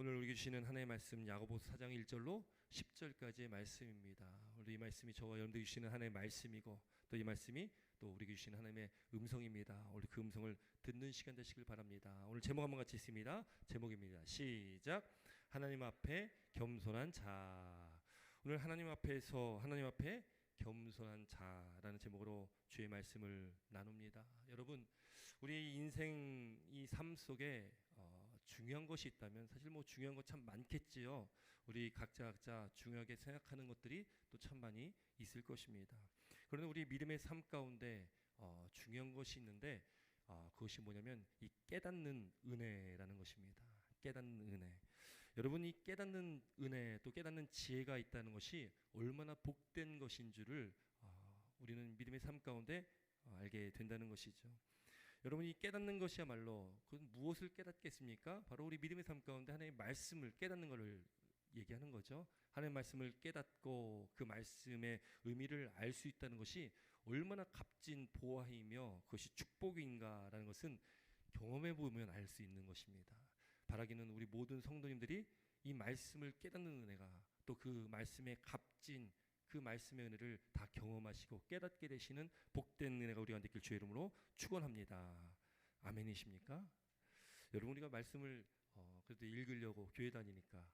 오늘 우리 주시는 하나님의 말씀 야고보서 4장 1절로 10절까지의 말씀입니다. 오늘 이 말씀이 저와 여러분들이 주시는 하나님의 말씀이고 또 이 말씀이 또 우리에게 주시는 하나님의 음성입니다. 오늘 그 음성을 듣는 시간 되시길 바랍니다. 오늘 제목 한번 같이 있습니다. 제목입니다. 시작. 하나님 앞에 겸손한 자. 오늘 하나님 앞에 겸손한 자라는 제목으로 주의 말씀을 나눕니다. 여러분, 우리 인생 이 삶 속에 중요한 것이 있다면 사실 뭐 중요한 것 참 많겠지요. 우리 각자 중요하게 생각하는 것들이 또 참 많이 있을 것입니다. 그러나 우리 믿음의 삶 가운데 중요한 것이 있는데 그것이 뭐냐면 이 깨닫는 은혜라는 것입니다. 깨닫는 은혜. 여러분, 이 깨닫는 은혜 또 깨닫는 지혜가 있다는 것이 얼마나 복된 것인 줄을 우리는 믿음의 삶 가운데 알게 된다는 것이죠. 여러분이 깨닫는 것이야말로 그건 무엇을 깨닫겠습니까? 바로 우리 믿음의 삶 가운데 하나님의 말씀을 깨닫는 것을 얘기하는 거죠. 하나님의 말씀을 깨닫고 그 말씀의 의미를 알 수 있다는 것이 얼마나 값진 보화이며 그것이 축복인가라는 것은 경험해 보면 알 수 있는 것입니다. 바라기는 우리 모든 성도님들이 이 말씀을 깨닫는 은혜가 또 그 말씀의 값진 그 말씀의 은혜를 다 경험하시고 깨닫게 되시는 복된 은혜가 우리가 느낄 주의 이름으로 축원합니다. 아멘이십니까? 여러분, 우리가 말씀을 그래도 읽으려고 교회 다니니까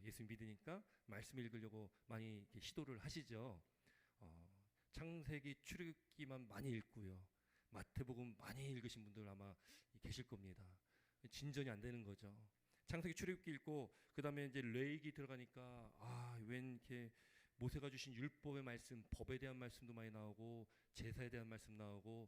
예수 믿으니까 말씀 읽으려고 많이 이렇게 시도를 하시죠. 창세기 출애굽기만 많이 읽고요. 마태복음 많이 읽으신 분들 아마 계실 겁니다. 진전이 안 되는 거죠. 창세기 출애굽기 읽고 그 다음에 이제 레위기 들어가니까 웬 이렇게 모세가 주신 율법의 말씀, 법에 대한 말씀도 많이 나오고 제사에 대한 말씀 나오고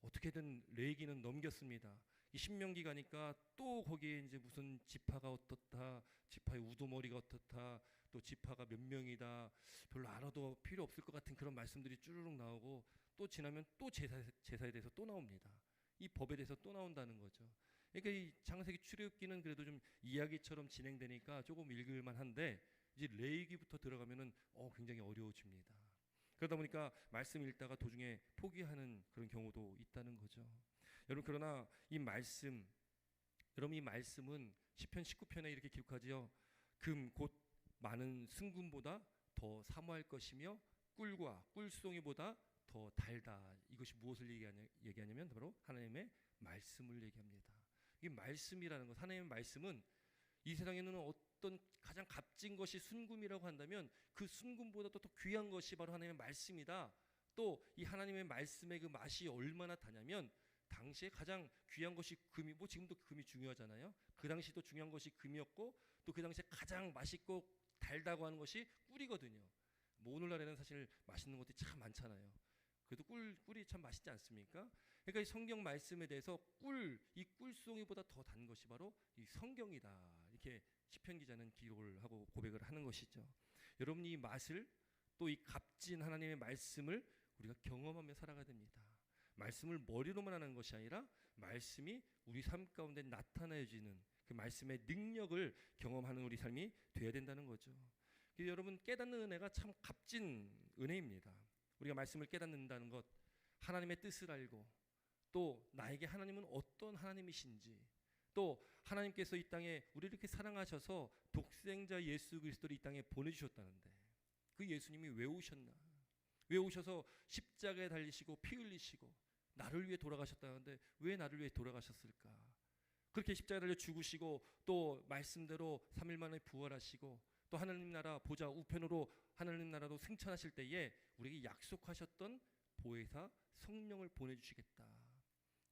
어떻게든 레위기는 넘겼습니다. 이 신명기 가니까 또 거기에 이제 무슨 지파가 어떻다, 지파의 우두머리가 어떻다, 또 지파가 몇 명이다, 별로 알아도 필요 없을 것 같은 그런 말씀들이 쭈르륵 나오고 또 지나면 또 제사에 대해서 또 나옵니다. 이 법에 대해서 또 나온다는 거죠. 그러니까 이 창세기 출애굽기는 그래도 좀 이야기처럼 진행되니까 조금 읽을만 한데 이제 레위기부터 들어가면은 굉장히 어려워집니다. 그러다 보니까 말씀 읽다가 도중에 포기하는 그런 경우도 있다는 거죠. 여러분, 그러나 이 말씀은 시편 19편에 이렇게 기록하지요. 금 곧 많은 승금보다 더 사모할 것이며 꿀과 꿀송이보다 더 달다. 이것이 무엇을 얘기하냐면 바로 하나님의 말씀을 얘기합니다. 이 말씀이라는 것, 하나님의 말씀은 이 세상에는 어떤 가장 값진 것이 순금이라고 한다면 그 순금보다도 더 귀한 것이 바로 하나님의 말씀이다. 또 이 하나님의 말씀의 그 맛이 얼마나 다냐면 당시에 가장 귀한 것이 금이, 뭐 지금도 금이 중요하잖아요. 그 당시도 중요한 것이 금이었고 또 그 당시에 가장 맛있고 달다고 하는 것이 꿀이거든요. 뭐 오늘날에는 사실 맛있는 것들이 참 많잖아요. 그래도 꿀이 참 맛있지 않습니까? 그러니까 이 성경 말씀에 대해서 이 꿀송이보다 더 단 것이 바로 이 성경이다. 이렇게 시편 기자는 기록을 하고 고백을 하는 것이죠. 여러분, 이 맛을 또 이 값진 하나님의 말씀을 우리가 경험하며 살아가야 됩니다. 말씀을 머리로만 하는 것이 아니라 말씀이 우리 삶 가운데 나타내지는 그 말씀의 능력을 경험하는 우리 삶이 되어야 된다는 거죠. 여러분, 깨닫는 은혜가 참 값진 은혜입니다. 우리가 말씀을 깨닫는다는 것, 하나님의 뜻을 알고 또 나에게 하나님은 어떤 하나님이신지, 또 하나님께서 이 땅에 우리를 이렇게 사랑하셔서 독생자 예수 그리스도를 이 땅에 보내주셨다는데 그 예수님이 왜 오셨나? 왜 오셔서 십자가에 달리시고 피 흘리시고 나를 위해 돌아가셨다는데 왜 나를 위해 돌아가셨을까? 그렇게 십자가에 달려 죽으시고 또 말씀대로 3일 만에 부활하시고 또 하나님 나라 보좌 우편으로 하나님 나라로 승천하실 때에 우리에게 약속하셨던 보혜사 성령을 보내주시겠다.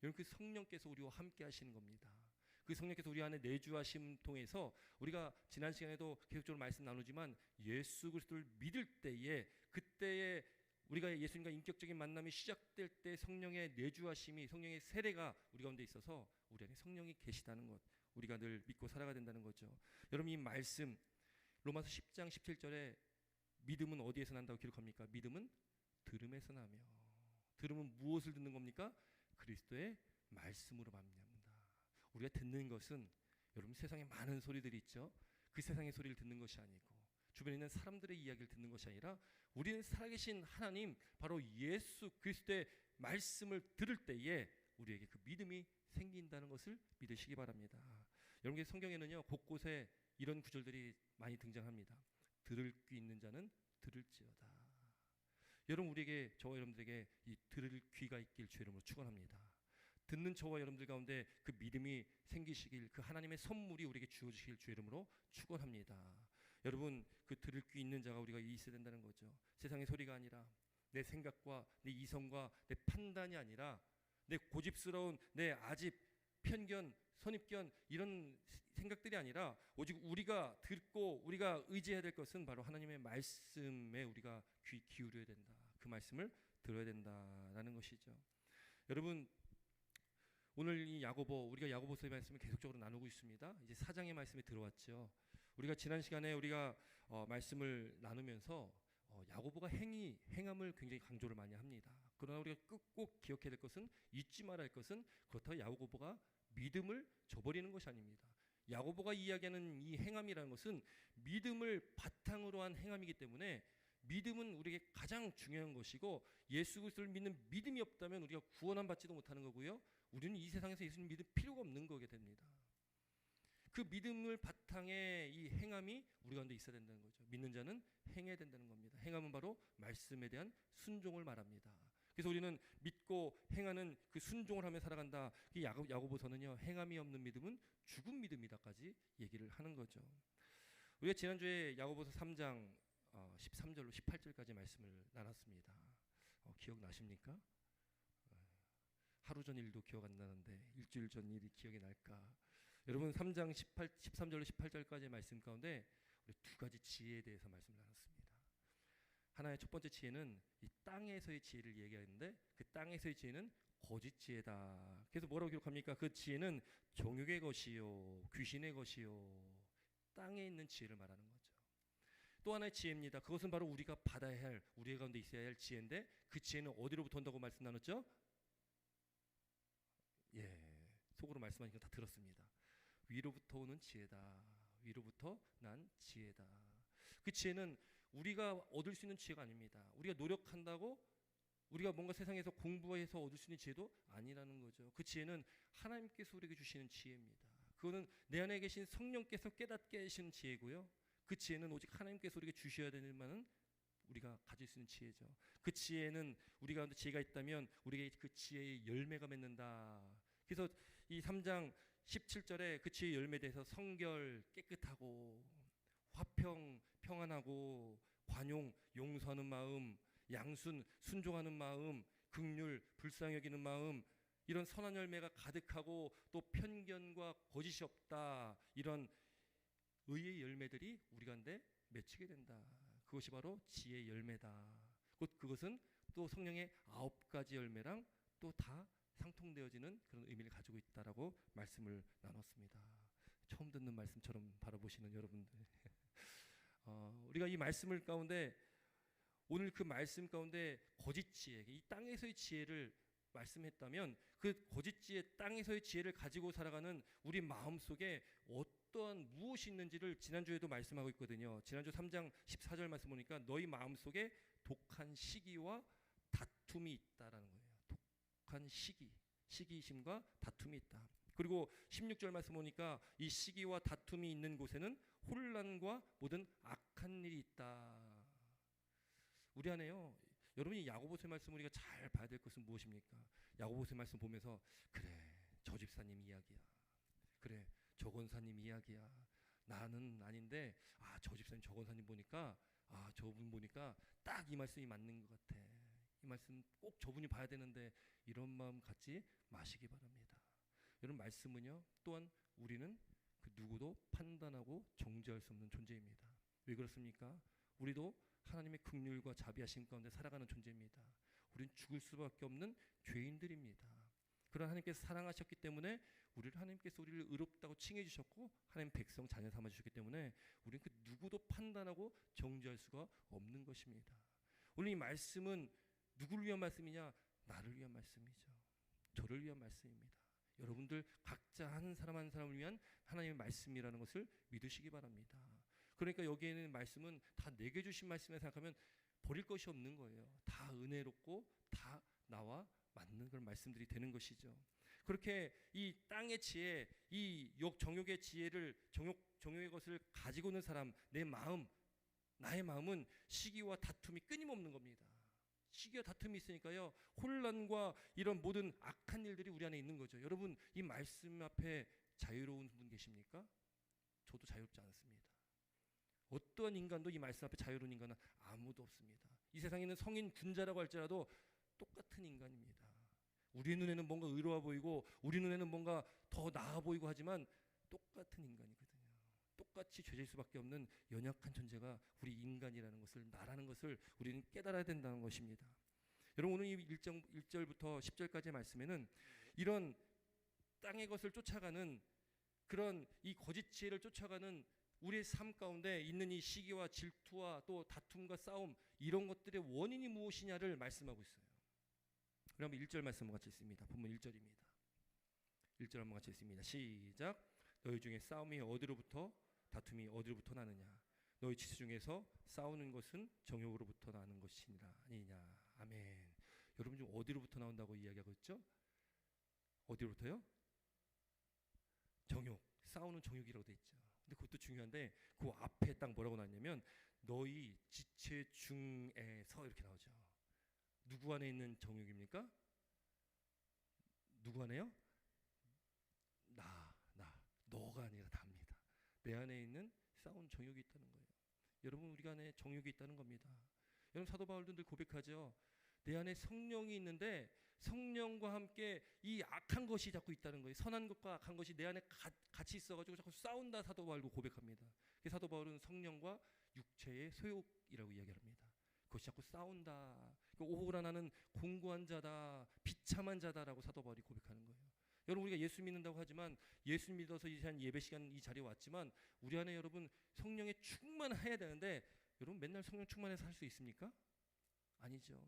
여러분, 그 성령께서 우리와 함께 하시는 겁니다. 그 성령께서 우리 안에 내주하심 통해서 우리가 지난 시간에도 계속적으로 말씀 나누지만 예수 그리스도를 믿을 때에 그때에 우리가 예수님과 인격적인 만남이 시작될 때 성령의 내주하심이, 성령의 세례가 우리 가운데 있어서 우리 안에 성령이 계시다는 것, 우리가 늘 믿고 살아가야 된다는 거죠. 여러분, 이 말씀 로마서 10장 17절에 믿음은 어디에서 난다고 기록합니까? 믿음은 들음에서 나며, 들음은 무엇을 듣는 겁니까? 그리스도의 말씀으로 말미암는다. 우리가 듣는 것은 여러분 세상에 많은 소리들이 있죠. 그 세상의 소리를 듣는 것이 아니고 주변에 있는 사람들의 이야기를 듣는 것이 아니라 우리는 살아계신 하나님, 바로 예수 그리스도의 말씀을 들을 때에 우리에게 그 믿음이 생긴다는 것을 믿으시기 바랍니다. 여러분의 성경에는요 곳곳에 이런 구절들이 많이 등장합니다. 들을 귀 있는 자는 들을지어다. 여러분, 우리에게, 저와 여러분들에게 이 들을 귀가 있길 주의 이름으로 축원합니다. 듣는 저와 여러분들 가운데 그 믿음이 생기시길, 그 하나님의 선물이 우리에게 주어지길 주의 이름으로 축원합니다. 여러분, 그 들을 귀 있는 자가 우리가 있어야 된다는 거죠. 세상의 소리가 아니라, 내 생각과 내 이성과 내 판단이 아니라, 내 고집스러운 내 아집, 편견, 선입견, 이런 생각들이 아니라 오직 우리가 듣고 우리가 의지해야 될 것은 바로 하나님의 말씀에 우리가 귀 기울여야 된다. 그 말씀을 들어야 된다라는 것이죠. 여러분, 오늘 이 우리가 야고보서의 말씀을 계속적으로 나누고 있습니다. 이제 4장의 말씀에 들어왔죠. 우리가 지난 시간에 우리가 말씀을 나누면서 야고보가 행함을 굉장히 강조를 많이 합니다. 그러나 우리가 꼭 기억해야 될 것은, 잊지 말아야 할 것은, 그렇다고 야고보가 믿음을 저버리는 것이 아닙니다. 야고보가 이야기하는 이 행함이라는 것은 믿음을 바탕으로 한 행함이기 때문에, 믿음은 우리에게 가장 중요한 것이고, 예수 그리스도를 믿는 믿음이 없다면 우리가 구원함 받지도 못하는 거고요, 우리는 이 세상에서 예수님 믿을 필요가 없는 거게 됩니다. 그 믿음을 바탕에 이 행함이 우리 가운데 있어야 된다는 거죠. 믿는 자는 행해야 된다는 겁니다. 행함은 바로 말씀에 대한 순종을 말합니다. 그래서 우리는 믿고 행하는 그 순종을 하며 살아간다. 이 야고보서는요, 행함이 없는 믿음은 죽은 믿음이다까지 얘기를 하는 거죠. 우리가 지난주에 야고보서 3장 13절로 18절까지 말씀을 나눴습니다. 기억나십니까? 하루 전 일도 기억 안 나는데 일주일 전 일이 기억이 날까? 여러분, 3장 13절로 18절까지의 말씀 가운데 우리 두 가지 지혜에 대해서 말씀을 나눴습니다. 하나의 첫 번째 지혜는 이 땅에서의 지혜를 얘기하는데, 그 땅에서의 지혜는 거짓 지혜다. 그래서 뭐라고 기록합니까? 그 지혜는 정욕의 것이요, 귀신의 것이요, 땅에 있는 지혜를 말하는 거죠. 또 하나의 지혜입니다. 그것은 바로 우리가 받아야 할, 우리 가운데 있어야 할 지혜인데, 그 지혜는 어디로부터 온다고 말씀 나눴죠? 예, 속으로 말씀하니까 다 들었습니다. 위로부터 오는 지혜다. 위로부터 난 지혜다. 그 지혜는 우리가 얻을 수 있는 지혜가 아닙니다. 우리가 노력한다고 우리가 뭔가 세상에서 공부해서 얻을 수 있는 지혜도 아니라는 거죠. 그 지혜는 하나님께서 우리에게 주시는 지혜입니다. 그거는 내 안에 계신 성령께서 깨닫게 하시는 지혜고요, 그 지혜는 오직 하나님께서 우리에게 주셔야 되는 만은 우리가 가질 수 있는 지혜죠. 그 지혜는 우리 가운데 지혜가 있다면 우리에게 그 지혜의 열매가 맺는다. 그래서 이 3장 17절에 그 지혜의 열매에 대해서 성결, 깨끗하고 화평, 평안하고 관용, 용서하는 마음, 양순, 순종하는 마음, 긍휼, 불쌍히 여기는 마음, 이런 선한 열매가 가득하고 또 편견과 거짓이 없다. 이런 의의 열매들이 우리 가운데 맺히게 된다. 그것이 바로 지혜의 열매다. 그것은 또 성령의 9가지 열매랑 또 다 상통되어지는 그런 의미를 가지고 있다라고 말씀을 나눴습니다. 처음 듣는 말씀처럼 바라보시는 여러분들, 우리가 이 말씀을 가운데, 오늘 그 말씀 가운데 거짓 지혜, 이 땅에서의 지혜를 말씀했다면, 그 거짓 지혜, 땅에서의 지혜를 가지고 살아가는 우리 마음속에 어떠한 무엇이 있는지를 지난주에도 말씀하고 있거든요. 지난주 3장 14절 말씀 보니까 너희 마음속에 독한 시기와 다툼이 있다라는 거예요. 독한 시기심과 다툼이 있다. 그리고 16절 말씀 보니까 이 시기와 다툼이 있는 곳에는 혼란과 모든 악한 일이 있다. 우리 안에요, 여러분이 야고보서의 말씀 우리가 잘 봐야 될 것은 무엇입니까? 야고보서의 말씀 보면서, 그래, 저 집사님 이야기야, 그래, 저 권사님 이야기야, 나는 아닌데 저 집사님 저 권사님 보니까, 저분 보니까 딱 이 말씀이 맞는 것 같아, 이 말씀 꼭 저분이 봐야 되는데, 이런 마음 갖지 마시기 바랍니다. 여러분, 말씀은요, 또한 우리는 그 누구도 판단하고 정죄할 수 없는 존재입니다. 왜 그렇습니까? 우리도 하나님의 긍휼과 자비하심 가운데 살아가는 존재입니다. 우리는 죽을 수밖에 없는 죄인들입니다. 그러나 하나님께서 사랑하셨기 때문에 하나님께서 우리를 의롭다고 칭해 주셨고, 하나님 백성 자녀 삼아 주셨기 때문에 우리는 그 누구도 판단하고 정죄할 수가 없는 것입니다. 오늘 이 말씀은 누구를 위한 말씀이냐? 나를 위한 말씀이죠. 저를 위한 말씀입니다. 여러분들 각자 한 사람 한 사람을 위한 하나님의 말씀이라는 것을 믿으시기 바랍니다. 그러니까 여기에는 말씀은 다 내게 주신 말씀에 생각하면 버릴 것이 없는 거예요. 다 은혜롭고 다 나와 맞는 그런 말씀들이 되는 것이죠. 그렇게 이 땅의 지혜, 이 정욕의 지혜를 정욕의 것을 가지고 있는 사람, 내 마음, 나의 마음은 시기와 다툼이 끊임없는 겁니다. 시기와 다툼이 있으니까요, 혼란과 이런 모든 악한 일들이 우리 안에 있는 거죠. 여러분, 이 말씀 앞에 자유로운 분 계십니까? 저도 자유롭지 않습니다. 어떠한 인간도 이 말씀 앞에 자유로운 인간은 아무도 없습니다. 이 세상에 있는 성인 군자라고 할지라도 똑같은 인간입니다. 우리 눈에는 뭔가 의로워 보이고 우리 눈에는 뭔가 더 나아 보이고 하지만 똑같은 인간이거든요. 똑같이 죄질 수밖에 없는 연약한 존재가 우리 인간이라는 것을, 나라는 것을 우리는 깨달아야 된다는 것입니다. 여러분, 오늘 이 1절부터 10절까지의 말씀에는 이런 땅의 것을 쫓아가는, 그런 이 거짓 지혜를 쫓아가는 우리의 삶 가운데 있는 이 시기와 질투와 또 다툼과 싸움, 이런 것들의 원인이 무엇이냐를 말씀하고 있어요. 그럼 1절 말씀 같이 있습니다. 본문 1절입니다. 1절 한번 같이 있습니다. 시작. 너희 중에 싸움이 어디로부터, 다툼이 어디로부터 나느냐? 너희 지체 중에서 싸우는 것은 정욕으로부터 나는 것이니라 아니냐. 아멘. 여러분, 좀 어디로부터 나온다고 이야기하고 있죠? 어디로부터요? 정욕. 싸우는 정욕이라고 돼 있죠. 근데 그것도 중요한데 그 앞에 딱 뭐라고 나왔냐면 너희 지체 중에서 이렇게 나오죠. 누구 안에 있는 정욕입니까? 누구 안에요? 너가 아니라 나입니다. 내 안에 있는 싸운 정욕이 있다는 거예요. 여러분, 우리 안에 정욕이 있다는 겁니다. 여러분, 사도 바울도 늘 고백하죠. 내 안에 성령이 있는데 성령과 함께 이 악한 것이 자꾸 있다는 거예요. 선한 것과 악한 것이 내 안에 같이 있어가지고 자꾸 싸운다, 사도 바울도 고백합니다. 사도 바울은 성령과 육체의 소욕이라고 이야기합니다. 그것이 자꾸 싸운다. 오호라 나는 공고한 자다, 비참한 자다라고 사도 바울이 고백하는 거예요. 여러분, 우리가 예수 믿는다고 하지만, 예수 믿어서 이제 한 예배 시간 이 자리에 왔지만 우리 안에 여러분 성령에 충만해야 되는데, 여러분 맨날 성령 충만해서 살 수 있습니까? 아니죠.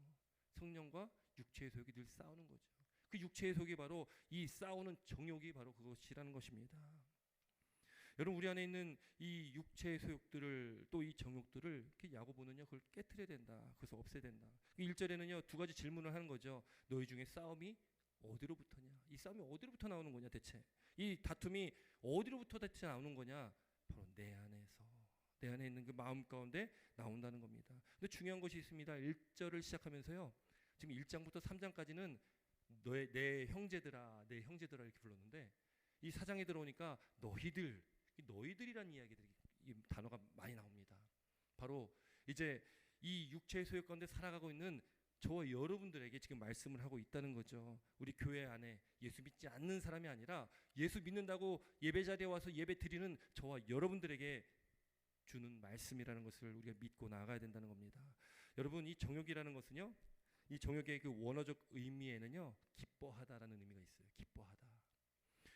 성령과 육체의 소욕이 늘 싸우는 거죠. 그 육체의 소욕이 바로 이 싸우는 정욕이 바로 그것이라는 것입니다. 여러분, 우리 안에 있는 이 육체의 소욕들을, 또 이 정욕들을 이렇게 야고보는요, 그걸 깨트려야 된다. 그래서 없애야 된다. 1절에는요 두 가지 질문을 하는 거죠. 너희 중에 싸움이 어디로부터냐? 이 싸움이 어디로부터 나오는 거냐 대체? 이 다툼이 어디로부터 대체 나오는 거냐? 바로 내 안에서, 내 안에 있는 그 마음 가운데 나온다는 겁니다. 근데 중요한 것이 있습니다. 1절을 시작하면서요, 지금 1장부터 3장까지는 내 형제들아, 내 형제들아 이렇게 불렀는데, 이 4장에 들어오니까 너희들이라는 이야기들이, 이 단어가 많이 나옵니다. 바로 이제 이 육체의 소욕 가운데 살아가고 있는 저와 여러분들에게 지금 말씀을 하고 있다는 거죠. 우리 교회 안에 예수 믿지 않는 사람이 아니라 예수 믿는다고 예배 자리에 와서 예배 드리는 저와 여러분들에게 주는 말씀이라는 것을 우리가 믿고 나아가야 된다는 겁니다. 여러분, 이 정욕이라는 것은요, 이 정욕의 그 원어적 의미에는요, 기뻐하다라는 의미가 있어요. 기뻐하다.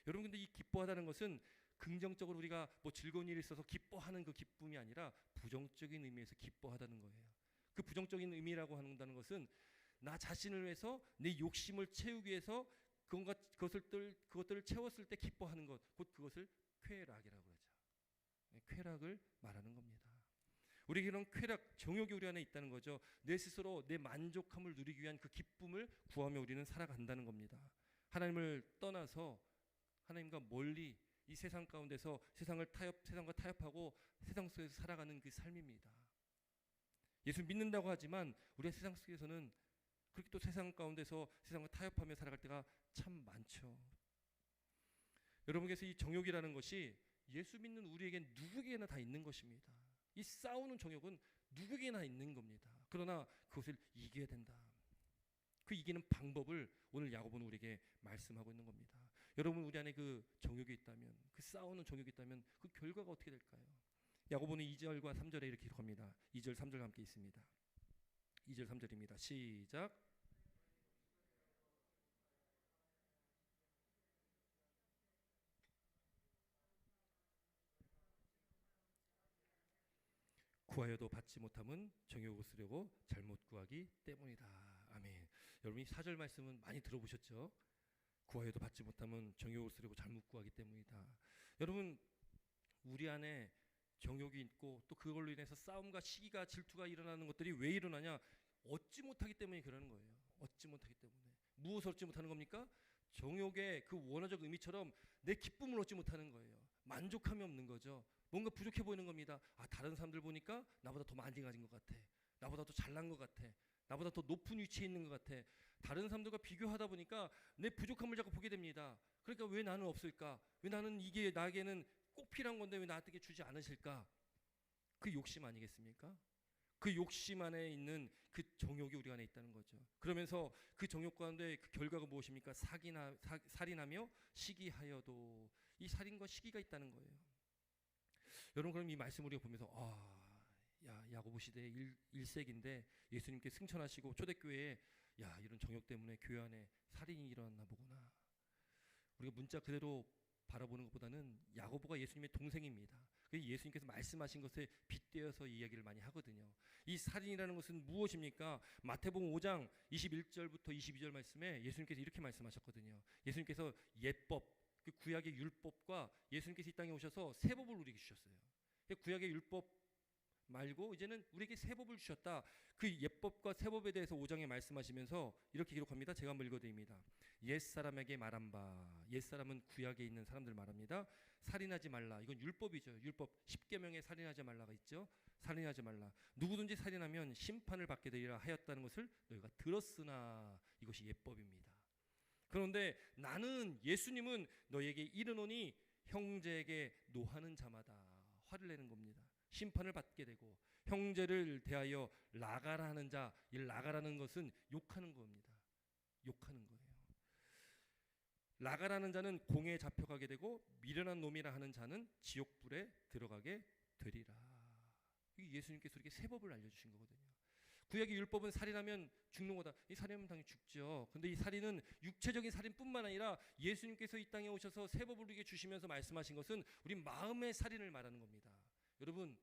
여러분, 근데 이 기뻐하다는 것은 긍정적으로 우리가 뭐 즐거운 일이 있어서 기뻐하는 그 기쁨이 아니라 부정적인 의미에서 기뻐하다는 거예요. 그 부정적인 의미라고 한다는 것은 나 자신을 위해서, 내 욕심을 채우기 위해서 그것들을 채웠을 때 기뻐하는 것, 곧 그것을 쾌락이라고 그러죠. 쾌락을 말하는 겁니다. 우리에게 이런 쾌락, 정욕이 우리 안에 있다는 거죠. 내 스스로 내 만족함을 누리기 위한 그 기쁨을 구하며 우리는 살아간다는 겁니다. 하나님을 떠나서 하나님과 멀리 이 세상 가운데서 세상과 타협하고 세상 속에서 살아가는 그 삶입니다. 예수 믿는다고 하지만 우리가 세상 속에서는 그렇게 또 세상 가운데서 세상과 타협하며 살아갈 때가 참 많죠. 여러분께서 이 정욕이라는 것이 예수 믿는 우리에겐 누구에게나 다 있는 것입니다. 이 싸우는 정욕은 누구에게나 있는 겁니다. 그러나 그것을 이겨야 된다. 그 이기는 방법을 오늘 야고보는 우리에게 말씀하고 있는 겁니다. 여러분, 우리 안에 그 정욕이 있다면, 그 싸우는 정욕이 있다면 그 결과가 어떻게 될까요? 야고보는 2절과 3절에 이렇게 기록합니다. 2절 3절 함께 있습니다. 2절 3절입니다. 시작. 구하여도 받지 못함은 정욕을 쓰려고 잘못 구하기 때문이다. 아멘. 여러분, 이 4절 말씀은 많이 들어보셨죠? 구하여도 받지 못함은 정욕을 쓰려고 잘못 구하기 때문이다. 여러분, 우리 안에 정욕이 있고 또 그걸로 인해서 싸움과 시기가, 질투가 일어나는 것들이 왜 일어나냐? 얻지 못하기 때문에 그러는 거예요. 얻지 못하기 때문에. 무엇을 얻지 못하는 겁니까? 정욕의 그 원어적 의미처럼 내 기쁨을 얻지 못하는 거예요. 만족함이 없는 거죠. 뭔가 부족해 보이는 겁니다. 아, 다른 사람들 보니까 나보다 더 많이 가진 것 같아. 나보다 더 잘난 것 같아. 나보다 더 높은 위치에 있는 것 같아. 다른 사람들과 비교하다 보니까 내 부족함을 자꾸 보게 됩니다. 그러니까 왜 나는 없을까? 왜 나는 이게 나에게는 꼭 필요한 건데 왜 나에게 주지 않으실까? 그 욕심 아니겠습니까? 그 욕심 안에 있는 그 정욕이 우리 안에 있다는 거죠. 그러면서 그 정욕 가운데 그 결과가 무엇입니까? 살인하며 시기하여도, 이 살인과 시기가 있다는 거예요. 여러분, 그럼 이 말씀을 우리가 보면서 야고보 시대 1세기인데 예수님께 승천하시고 초대교회에 이런 정욕 때문에 교회 안에 살인이 일어났나 보구나. 우리가 문자 그대로 바라보는 것보다는 야고보가 예수님의 동생입니다. 예수님께서 말씀하신 것에 빗대어서 이야기를 많이 하거든요. 이 살인이라는 것은 무엇입니까? 마태복음 5장 21절부터 22절 말씀에 예수님께서 이렇게 말씀하셨거든요. 예수님께서 예법, 그 구약의 율법과 예수님께서 이 땅에 오셔서 새 법을 우리에게 주셨어요. 구약의 율법 말고 이제는 우리에게 새 법을 주셨다. 그 예법과 새 법에 대해서 5장에 말씀하시면서 이렇게 기록합니다. 제가 한번 읽어드립니다. 옛사람에게 말한 바, 옛사람은 구약에 있는 사람들 말합니다. 살인하지 말라. 이건 율법이죠. 율법 10계명에 살인하지 말라가 있죠. 살인하지 말라. 누구든지 살인하면 심판을 받게 되리라 하였다는 것을 너희가 들었으나, 이것이 예법입니다. 그런데 나는, 예수님은 너희에게 이르노니 형제에게 노하는 자마다, 화를 내는 겁니다. 심판을 받게 되고, 형제를 대하여 라가라 하는 자, 이 라가라는 것은 욕하는 겁니다. 욕하는 거예요. 라가라는 자는 공에 잡혀가게 되고, 미련한 놈이라 하는 자는 지옥불에 들어가게 되리라. 예수님께서 이렇게 새 법을 알려주신 거거든요. 구약의 율법은 살인하면 죽는 거다. 이 살인하면 당연히 죽죠. 근데 이 살인은 육체적인 살인뿐만 아니라 예수님께서 이 땅에 오셔서 새 법을 우리에게 주시면서 말씀하신 것은 우리 마음의 살인을 말하는 겁니다. 여러분,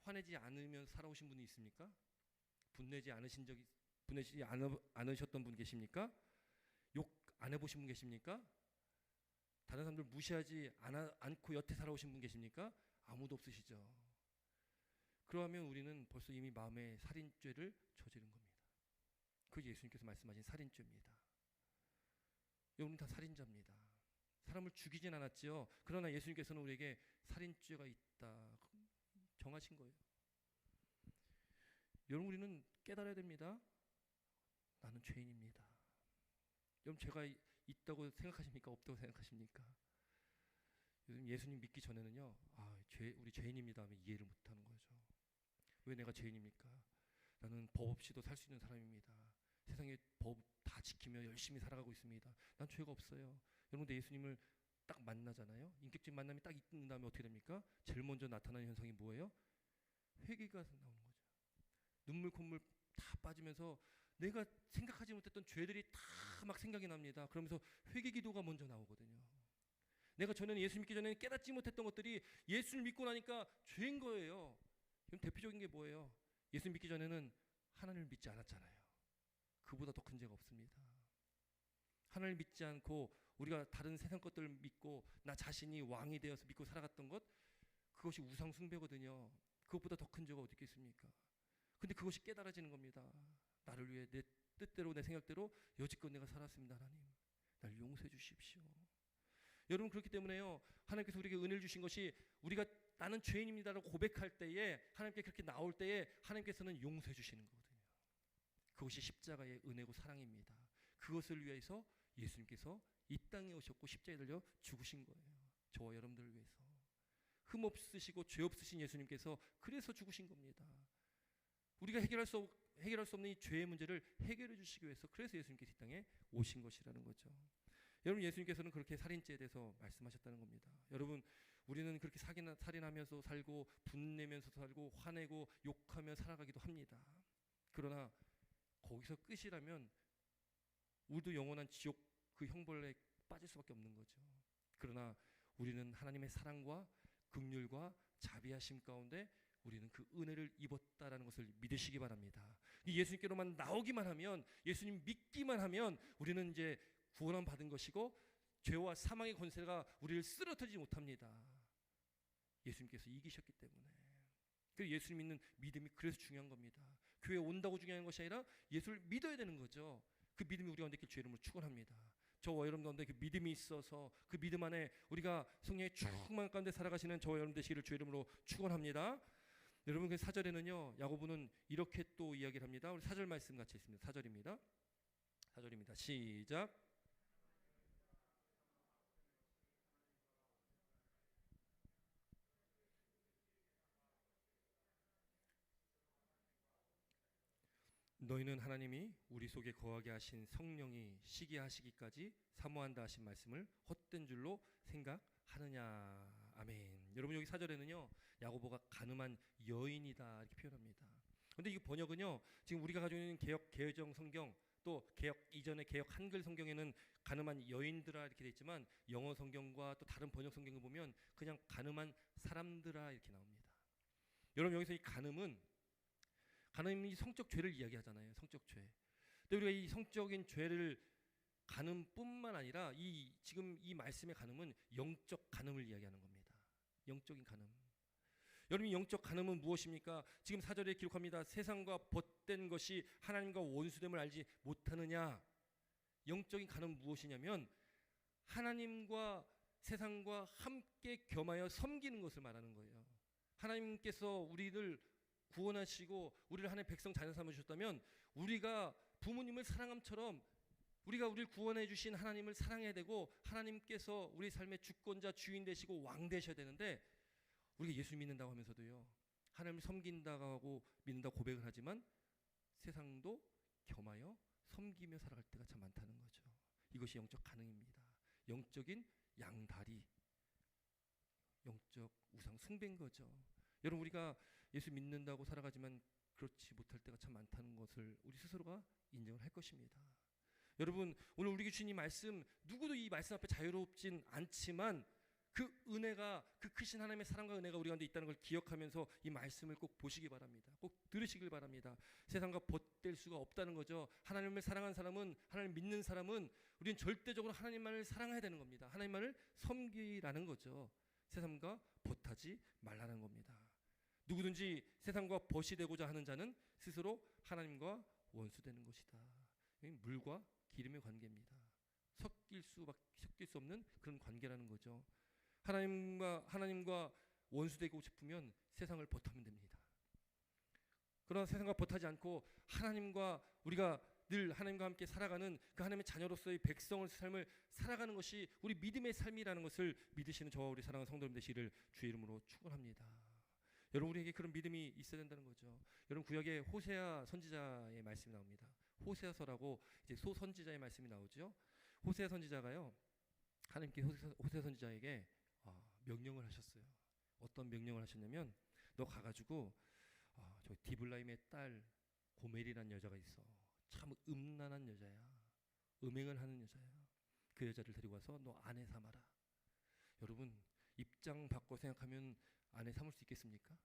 화내지 않으면 살아오신 분이 있습니까? 분내지 않으셨던 분 계십니까? 욕 안 해보신 분 계십니까? 다른 사람들 무시하지 않고 여태 살아오신 분 계십니까? 아무도 없으시죠. 그러면 우리는 벌써 이미 마음의 살인죄를 저지른 겁니다. 그 예수님께서 말씀하신 살인죄입니다. 여러분 다 살인자입니다. 사람을 죽이진 않았죠. 그러나 예수님께서는 우리에게 살인죄가 있다 정하신 거예요. 여러분, 우리는 깨달아야 됩니다. 나는 죄인입니다. 여러분, 죄가 있다고 생각하십니까? 없다고 생각하십니까? 요즘 예수님 믿기 전에는요, 우리 죄인입니다 하면 이해를 못하는 거죠. 왜 내가 죄인입니까? 나는 법 없이도 살 수 있는 사람입니다. 세상에 법 다 지키며 열심히 살아가고 있습니다. 난 죄가 없어요. 여러분, 예수님을 딱 만나잖아요. 인격적인 만남이 딱 있는 다음에 어떻게 됩니까? 제일 먼저 나타나는 현상이 뭐예요? 회개가 나오는 거죠. 눈물 콧물 다 빠지면서 내가 생각하지 못했던 죄들이 다 막 생각이 납니다. 그러면서 회개 기도가 먼저 나오거든요. 내가 전에는 예수 믿기 전에는 깨닫지 못했던 것들이 예수를 믿고 나니까 죄인 거예요. 그럼 대표적인 게 뭐예요? 예수 믿기 전에는 하나님을 믿지 않았잖아요. 그보다 더 큰 죄가 없습니다. 하나님을 믿지 않고 우리가 다른 세상 것들을 믿고 나 자신이 왕이 되어서 믿고 살아갔던 것, 그것이 우상 숭배거든요. 그것보다 더 큰 죄가 어디 있겠습니까? 근데 그것이 깨달아지는 겁니다. 나를 위해 내 뜻대로 내 생각대로 여지껏 내가 살았습니다. 하나님, 날 용서해 주십시오. 여러분, 그렇기 때문에요, 하나님께서 우리에게 은혜를 주신 것이 우리가 나는 죄인입니다라고 고백할 때에, 하나님께 그렇게 나올 때에 하나님께서는 용서해 주시는 거거든요. 그것이 십자가의 은혜고 사랑입니다. 그것을 위해서 예수님께서 이 땅에 오셨고 십자가에 달려 죽으신 거예요. 저와 여러분들을 위해서. 흠 없으시고 죄 없으신 예수님께서 그래서 죽으신 겁니다. 우리가 해결할 수 없는 이 죄의 문제를 해결해 주시기 위해서, 그래서 예수님께서 이 땅에 오신 것이라는 거죠. 여러분, 예수님께서는 그렇게 살인죄에 대해서 말씀하셨다는 겁니다. 여러분, 우리는 그렇게 살인하면서 살고 분내면서 살고 화내고 욕하며 살아가기도 합니다. 그러나 거기서 끝이라면 우리도 영원한 지옥 그 형벌에 빠질 수밖에 없는 거죠. 그러나 우리는 하나님의 사랑과 긍휼과 자비하심 가운데 우리는 그 은혜를 입었다라는 것을 믿으시기 바랍니다. 예수님께로만 나오기만 하면, 예수님 믿기만 하면 우리는 이제 구원함 받은 것이고 죄와 사망의 권세가 우리를 쓰러뜨리지 못합니다. 예수님께서 이기셨기 때문에. 그래서 예수님 믿는 믿음이 그래서 중요한 겁니다. 교회에 온다고 중요한 것이 아니라 예수를 믿어야 되는 거죠. 그 믿음이 우리 가운데 있길 주의 이름으로 축원합니다. 저와 여러분 가운데 그 믿음이 있어서 그 믿음 안에 우리가 성령의 충만 가운데 살아가시는 저와 여러분 되시기를 주의 이름으로 축원합니다. 여러분 그 4절에는요 야고보는 이렇게 또 이야기를 합니다. 우리 4절 말씀 같이 있습니다. 4절입니다. 4절입니다. 시작. 너희는 하나님이 우리 속에 거하게 하신 성령이 시기하시기까지 사모한다 하신 말씀을 헛된 줄로 생각하느냐. 아멘. 여러분 여기 4절에는요 야고보가 가늠한 여인이다 이렇게 표현합니다. 근데 이 번역은요 지금 우리가 가지고 있는 개역 개정 성경 또 개역 이전의 개역 한글 성경에는 가늠한 여인들아 이렇게 돼 있지만 영어 성경과 또 다른 번역 성경을 보면 그냥 가늠한 사람들아 이렇게 나옵니다. 여러분 여기서 이 가늠이 성적 죄를 이야기하잖아요. 성적 죄. 근데 우리가 이 성적인 죄를 가늠뿐만 아니라 지금 이 말씀의 가늠은 영적 가늠을 이야기하는 겁니다. 영적인 가늠. 여러분 영적 가늠은 무엇입니까? 지금 4절에 기록합니다. 세상과 벗된 것이 하나님과 원수됨을 알지 못하느냐. 영적인 가늠은 무엇이냐면 하나님과 세상과 함께 겸하여 섬기는 것을 말하는 거예요. 하나님께서 우리를 구원하시고 우리를 하나님의 백성 자녀 삼으셨다면 우리가 부모님을 사랑함처럼 우리가 우리를 구원해 주신 하나님을 사랑해야 되고 하나님께서 우리 삶의 주권자 주인 되시고 왕 되셔야 되는데 우리가 예수 믿는다고 하면서도요 하나님을 섬긴다고 하고 믿는다고 고백을 하지만 세상도 겸하여 섬기며 살아갈 때가 참 많다는 거죠. 이것이 영적 가늠입니다. 영적인 양다리, 영적 우상 숭배인 거죠. 여러분 우리가 예수 믿는다고 살아가지만 그렇지 못할 때가 참 많다는 것을 우리 스스로가 인정을 할 것입니다. 여러분 오늘 우리 주님 말씀 누구도 이 말씀 앞에 자유롭진 않지만 그 은혜가 그 크신 하나님의 사랑과 은혜가 우리 가운데 있다는 걸 기억하면서 이 말씀을 꼭 보시기 바랍니다. 꼭 들으시길 바랍니다. 세상과 벗될 수가 없다는 거죠. 하나님을 사랑하는 사람은 하나님 믿는 사람은 우리는 절대적으로 하나님만을 사랑해야 되는 겁니다. 하나님만을 섬기라는 거죠. 세상과 벗하지 말라는 겁니다. 누구든지 세상과 벗이 되고자 하는 자는 스스로 하나님과 원수되는 것이다. 물과 기름의 관계입니다. 섞일 수 없는 그런 관계라는 거죠. 하나님과 원수되고 싶으면 세상을 벗하면 됩니다. 그러나 세상과 벗하지 않고 하나님과 우리가 늘 하나님과 함께 살아가는 그 하나님의 자녀로서의 백성의 삶을 살아가는 것이 우리 믿음의 삶이라는 것을 믿으시는 저와 우리 사랑하는 성도님 되시기를 주의 이름으로 축원합니다. 여러분 우리에게 그런 믿음이 있어야 된다는 거죠. 여러분 구약에 호세아 선지자의 말씀이 나옵니다. 호세아서라고 이제 소선지자의 말씀이 나오죠. 호세아 선지자가요 하나님께 호세아 선지자에게 명령을 하셨어요. 어떤 명령을 하셨냐면 너 가가지고 저 디블라임의 딸 고멜이라는 여자가 있어. 참 음란한 여자야. 음행을 하는 여자야. 그 여자를 데리고 와서 너 아내 삼아라. 여러분 입장 바꿔 생각하면 아내 삼을 수 있겠습니까?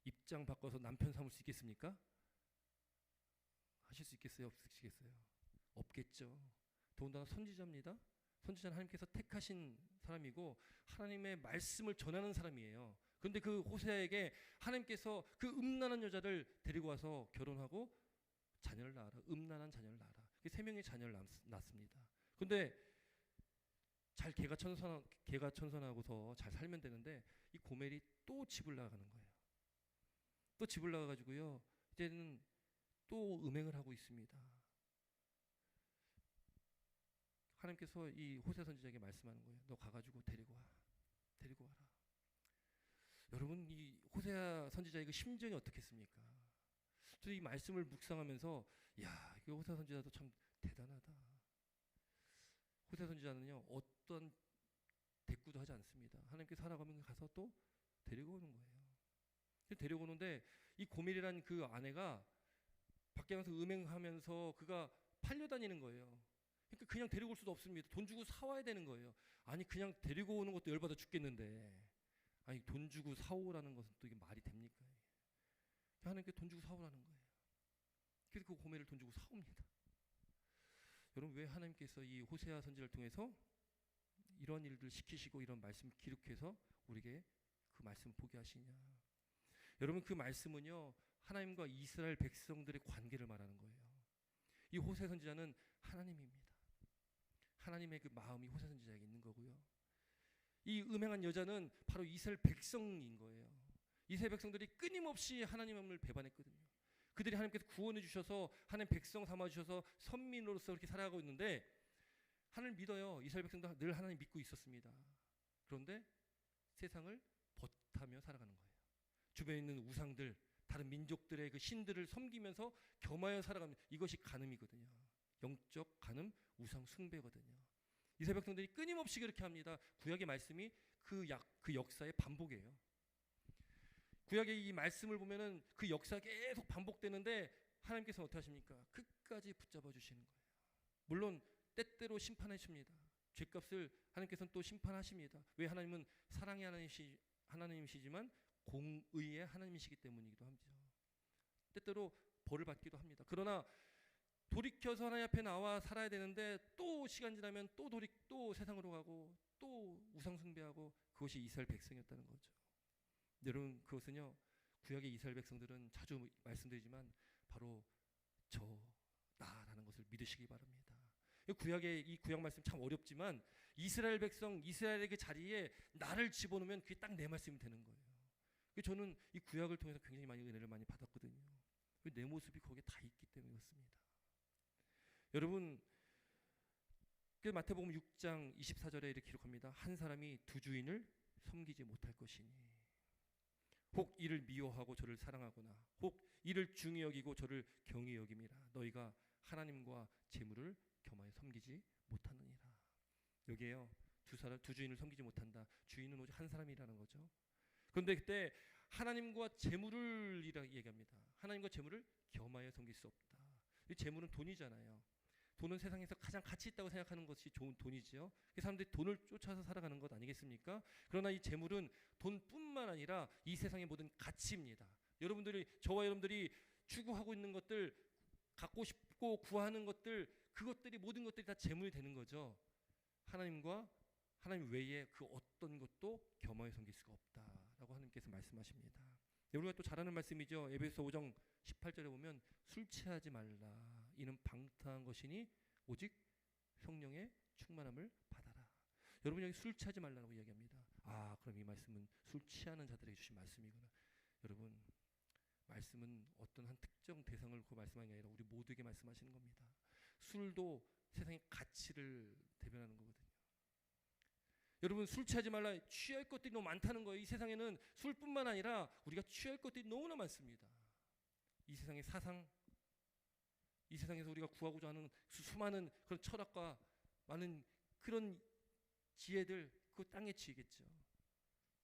입장 바꿔서 남편 삼을 수 있겠습니까? 하실 수 있겠어요? 없으시겠어요? 없겠죠. 더군다나 선지자입니다. 선지자는 하나님께서 택하신 사람이고 하나님의 말씀을 전하는 사람이에요. 그런데 그 호세아에게 하나님께서 그 음란한 여자를 데리고 와서 결혼하고 자녀를 낳아라. 음란한 자녀를 낳아라. 3명의 자녀를 낳습니다. 그런데 잘 개가천선하고서 잘 살면 되는데 이 고멜이 또 집을 나가는 거예요. 또 집을 나가가지고요. 이제는 또 음행을 하고 있습니다. 하나님께서 이 호세아 선지자에게 말씀하는 거예요. 너 가가지고 데리고 와라. 여러분 이 호세아 선지자의 그 심정이 어떻겠습니까? 저는 이 말씀을 묵상하면서 야, 이 호세아 선지자도 참 대단하다. 호세아 선지자는요 어떤 대꾸도 하지 않습니다. 하나님께 살아가면 가서 또 데리고 오는 거예요. 데리고 오는데 이 고멜이라는 그 아내가 밖에 가서 음행하면서 그가 팔려다니는 거예요. 그러니까 그냥 데리고 올 수도 없습니다. 돈 주고 사와야 되는 거예요. 아니 그냥 데리고 오는 것도 열받아 죽겠는데 아니 돈 주고 사오라는 것은 또 이게 말이 됩니까? 하나님께 돈 주고 사오라는 거예요. 그래서 그 고멜을 돈 주고 사옵니다. 여러분 왜 하나님께서 이 호세아 선지를 통해서 이런 일들 시키시고 이런 말씀을 기록해서 우리에게 그 말씀을 보게 하시냐? 여러분 그 말씀은요 하나님과 이스라엘 백성들의 관계를 말하는 거예요. 이 호세아 선지자는 하나님입니다. 하나님의 그 마음이 호세 선지자에게 있는 거고요. 이 음행한 여자는 바로 이스라엘 백성인 거예요. 이스라엘 백성들이 끊임없이 하나님을 배반했거든요. 그들이 하나님께서 구원해 주셔서 하나님 백성 삼아 주셔서 선민으로서 그렇게 살아가고 있는데 하나님을 믿어요. 이스라엘 백성도 늘 하나님 믿고 있었습니다. 그런데 세상을 벗하며 살아가는 거예요. 주변에 있는 우상들, 다른 민족들의 그 신들을 섬기면서 겸하여 살아가는, 이것이 간음이거든요. 영적 간음, 우상 숭배거든요. 이스라엘 백성들이 끊임없이 그렇게 합니다. 구약의 말씀이 그 역사의 반복이에요. 구약의 이 말씀을 보면은 그 역사가 계속 반복되는데 하나님께서 어떻게 하십니까? 끝까지 붙잡아 주시는 거예요. 물론 때때로 심판하십니다. 죄값을 하나님께서는 또 심판하십니다. 왜? 하나님은 사랑의 하나님이시지만 공의의 하나님이시기 때문이기도 합니다. 때때로 벌을 받기도 합니다. 그러나 돌이켜서 하나님 앞에 나와 살아야 되는데 또 시간 지나면 또 세상으로 가고 또 우상 숭배하고, 그것이 이스라엘 백성이었다는 거죠. 여러분, 그것은요, 구약의 이스라엘 백성들은 자주 말씀드리지만 바로 나라는 것을 믿으시기 바랍니다. 구약의 이 구약 말씀 참 어렵지만 이스라엘 백성, 이스라엘의 그 자리에 나를 집어넣으면 그게 딱 내 말씀이 되는 거예요. 저는 이 구약을 통해서 굉장히 많이 은혜를 많이 받았거든요. 내 모습이 거기에 다 있기 때문에 그렇습니다. 여러분, 마태복음 6장 24절에 이렇게 기록합니다. 한 사람이 두 주인을 섬기지 못할 것이니 혹 이를 미워하고 저를 사랑하거나 혹 이를 중히 여기고 저를 경히 여김이라. 너희가 하나님과 재물을 겸하여 섬기지 못하느니라. 여기에요, 두 주인을 섬기지 못한다. 주인은 오직 한 사람이라는 거죠. 그런데 그때 하나님과 재물을 얘기합니다. 하나님과 재물을 겸하여 섬길 수 없다. 이 재물은 돈이잖아요. 돈은 세상에서 가장 가치 있다고 생각하는 것이 좋은 돈이지요. 사람들이 돈을 쫓아서 살아가는 것 아니겠습니까? 그러나 이 재물은 돈뿐만 아니라 이 세상의 모든 가치입니다. 저와 여러분들이 추구하고 있는 것들, 갖고 싶고 구하는 것들, 그것들이 모든 것들이 다 재물이 되는 거죠. 하나님 외에 그 어떤 것도 겸하여 섬길 수가 없다라고 하나님께서 말씀하십니다. 우리가 또 잘 아는 말씀이죠. 에베소 5장 18절에 보면 술 취하지 말라. 이는 방탕한 것이니 오직 성령의 충만함을 받아라. 여러분, 여기 술 취하지 말라고 이야기합니다. 그럼 이 말씀은 술 취하는 자들에게 주신 말씀이구나. 여러분, 말씀은 어떤 한 특정 대상을 놓고 말씀하는 게 아니라 우리 모두에게 말씀하시는 겁니다. 술도 세상의 가치를 대변하는 거거든요. 여러분, 술 취하지 말라. 취할 것들이 너무 많다는 거예요. 이 세상에는 술뿐만 아니라 우리가 취할 것들이 너무나 많습니다. 이 세상의 사상, 이 세상에서 우리가 구하고자 하는 수많은 그런 철학과 많은 그런 지혜들, 그 땅에 치이겠죠.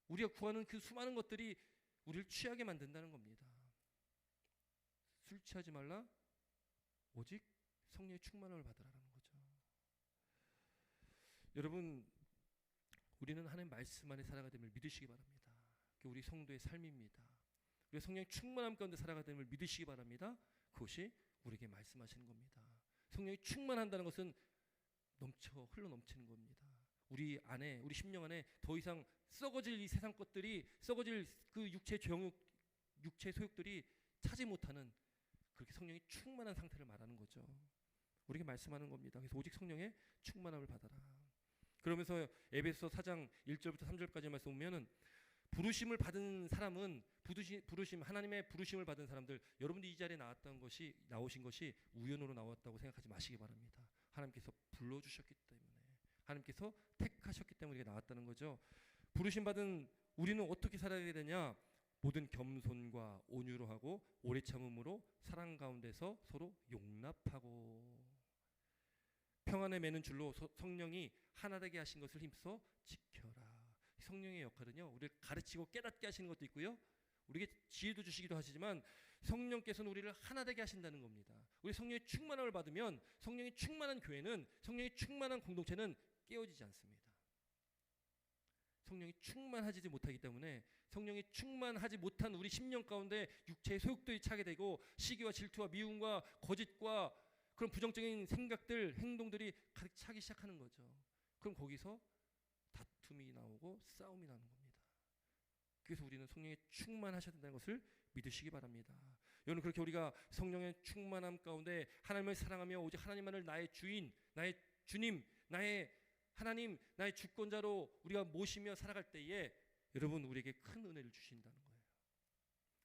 우리가 구하는 그 수많은 것들이 우리를 취하게 만든다는 겁니다. 술 취하지 말라. 오직 성령의 충만함을 받으라는 거죠. 여러분, 우리는 하나님 말씀 안에 살아가야 됨을 믿으시기 바랍니다. 그게 우리 성도의 삶입니다. 우리가 성령의 충만함 가운데 살아가야 됨을 믿으시기 바랍니다. 그것이 우리에게 말씀하시는 겁니다. 성령이 충만한다는 것은 흘러 넘치는 겁니다. 우리 안에, 우리 심령 안에 더 이상 썩어질 이 세상 것들이, 썩어질 그 육체의 소욕들이 차지 못하는, 그렇게 성령이 충만한 상태를 말하는 거죠. 우리에게 말씀하는 겁니다. 그래서 오직 성령의 충만함을 받아라. 그러면서 에베소 4장 1절부터 3절까지 말씀 보면은 부르심을 받은 사람은 하나님의 부르심을 받은 사람들, 여러분들이 이 자리에 나오신 것이 우연으로 나왔다고 생각하지 마시기 바랍니다. 하나님께서 불러주셨기 때문에, 하나님께서 택하셨기 때문에 우리가 나왔다는 거죠. 부르심 받은 우리는 어떻게 살아야 되냐? 모든 겸손과 온유로 하고 오래 참음으로 사랑 가운데서 서로 용납하고 평안에 매는 줄로 성령이 하나 되게 하신 것을 힘써 지켜라. 성령의 역할은요, 우리를 가르치고 깨닫게 하시는 것도 있고요, 우리에게 지혜도 주시기도 하시지만 성령께서는 우리를 하나 되게 하신다는 겁니다. 우리 성령의 충만함을 받으면, 성령이 충만한 교회는, 성령이 충만한 공동체는 깨어지지 않습니다. 성령이 충만하지 못하기 때문에, 성령이 충만하지 못한 우리 심령 가운데 육체의 소욕들이 차게 되고 시기와 질투와 미움과 거짓과 그런 부정적인 생각들, 행동들이 가득 차기 시작하는 거죠. 그럼 거기서 다툼이 나오고 싸움이 나는 겁니다. 그래서 우리는 성령에 충만하셔야 된다는 것을 믿으시기 바랍니다. 여러분, 그렇게 우리가 성령의 충만함 가운데 하나님을 사랑하며 오직 하나님만을 나의 주인, 나의 주님, 나의 하나님, 나의 주권자로 우리가 모시며 살아갈 때에 여러분 우리에게 큰 은혜를 주신다는 거예요.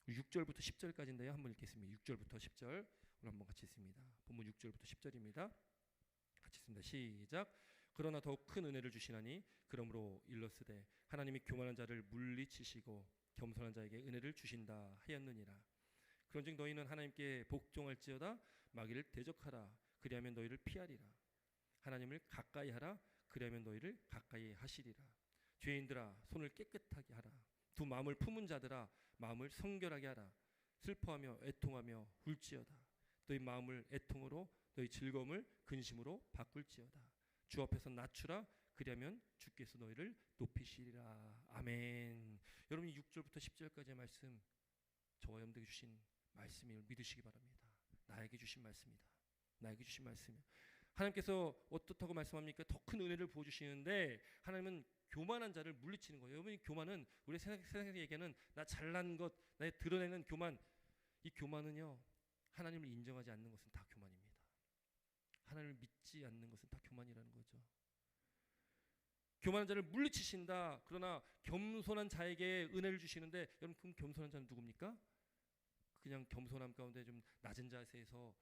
6절부터 10절까지인데요. 한번 읽겠습니다. 6절부터 10절 오늘 한번 같이 읽습니다. 본문 6절부터 10절입니다. 같이 읽습니다. 시작. 그러나 더욱 큰 은혜를 주시나니 그러므로 일러스되 하나님이 교만한 자를 물리치시고 겸손한 자에게 은혜를 주신다 하였느니라. 그런즉 너희는 하나님께 복종할지어다 마귀를 대적하라 그리하면 너희를 피하리라. 하나님을 가까이 하라 그리하면 너희를 가까이 하시리라. 죄인들아 손을 깨끗하게 하라. 두 마음을 품은 자들아 마음을 성결하게 하라. 슬퍼하며 애통하며 울지어다. 너희 마음을 애통으로 너희 즐거움을 근심으로 바꿀지어다. 주 앞에서 낮추라 그리하면 주께서 너희를 높이시리라. 아멘. 여러분 6절부터 10절까지의 말씀 저와 여러분들에게 주신 말씀을 믿으시기 바랍니다. 나에게 주신 말씀이다. 나에게 주신 말씀이야. 하나님께서 어떻다고 말씀합니까? 더 큰 은혜를 부어주시는데 하나님은 교만한 자를 물리치는 거예요. 여러분 교만은 우리 세상에서 얘기하는 나 잘난 것, 나의 드러내는 교만. 이 교만은요 하나님을 인정하지 않는 것은 다 교만입니다. 하나님을 믿지 않는 것은 다 교만이라는 거죠. 교만한 자를 물리치신다. 그러나 겸손한 자에게 은혜를 주시는데 여러분 그럼 겸손한 자는 누굽니까? 그냥 겸손함 가운데 좀 낮은 자세에서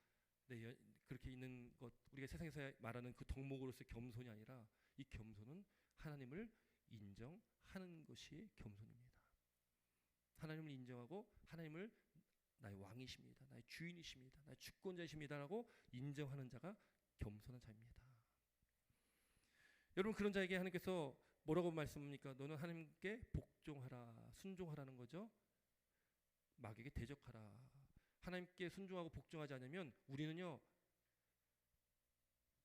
그렇게 있는 것 우리가 세상에서 말하는 그 덕목으로서의 겸손이 아니라 이 겸손은 하나님을 인정하는 것이 겸손입니다. 하나님을 인정하고 하나님을 나의 왕이십니다. 나의 주인이십니다. 나의 주권자이십니다라고 인정하는 자가 겸손한 자입니다. 여러분 그런 자에게 하나님께서 뭐라고 말씀합니까? 너는 하나님께 복종하라, 순종하라는 거죠. 마귀에게 대적하라. 하나님께 순종하고 복종하지 않으면 우리는요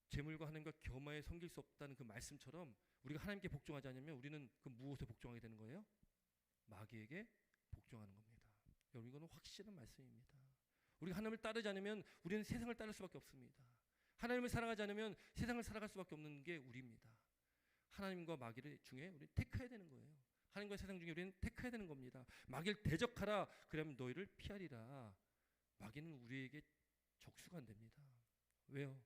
재물과 하나님과 겸하여 섬길 수 없다는 그 말씀처럼 우리가 하나님께 복종하지 않으면 우리는 그 무엇에 복종하게 되는 거예요? 마귀에게 복종하는 겁니다. 여러분 이거는 확실한 말씀입니다. 우리가 하나님을 따르지 않으면 우리는 세상을 따를 수밖에 없습니다. 하나님을 사랑하지 않으면 세상을 살아갈 수밖에 없는 게 우리입니다. 하나님과 마귀를 중에 우리는 택해야 되는 거예요. 하나님과 세상 중에 우리는 택해야 되는 겁니다. 마귀를 대적하라 그러면 너희를 피하리라. 마귀는 우리에게 적수가 안 됩니다. 왜요?